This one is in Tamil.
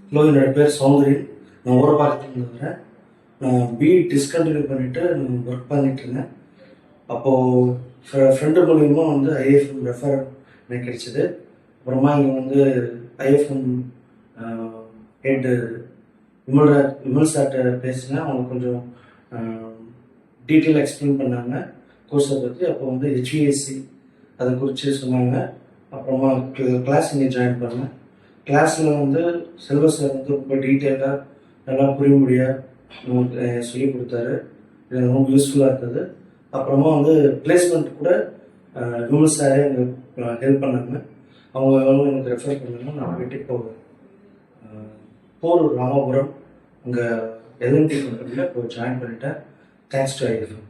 ஹலோ, என்னோட பேர் சௌந்தரி. நான் ஊரப்பாக்கத்துலேருந்து வரேன். நான் பிஇ டிஸ்கண்டினியூ பண்ணிவிட்டு ஒர்க் பண்ணிகிட்ருந்தேன். அப்போது ஃப்ரெண்டு மூலிமா வந்து ஐஎஃப்எம் ரெஃபர் எனக்கு கிடைச்சிது. அப்புறமா இங்கே வந்து ஐஎஃப்எம் ஹெட்டு விமல் சார்கிட்ட பேசினேன். அவங்க கொஞ்சம் டீட்டெயிலாக எக்ஸ்பிளைன் பண்ணாங்க கோர்ஸை பற்றி. அப்போ வந்து ஹெச்விஎஸ்சி அதை குறித்து சொன்னாங்க. அப்புறமா கிளாஸ் இங்கே ஜாயின் பண்ணேன். கிளாஸில் வந்து சிலபஸ் வந்து ரொம்ப டீட்டெயிலாக நல்லா புரியும்படியாக நமக்கு சொல்லிக் கொடுத்தாரு. இது ரொம்ப யூஸ்ஃபுல்லாக இருந்தது. அப்புறமா வந்து பிளேஸ்மெண்ட் கூட விமல் சாரே எனக்கு ஹெல்ப் பண்ணாங்க. அவங்க எனக்கு ரெஃபர் பண்ணாங்க. நான் போயிட்டு இப்போ போரூர் ராமபுரம் அங்கே எல்என்டி கம்பெனியில் இப்போ ஜாயின் பண்ணிட்டேன். Thanks to IFM.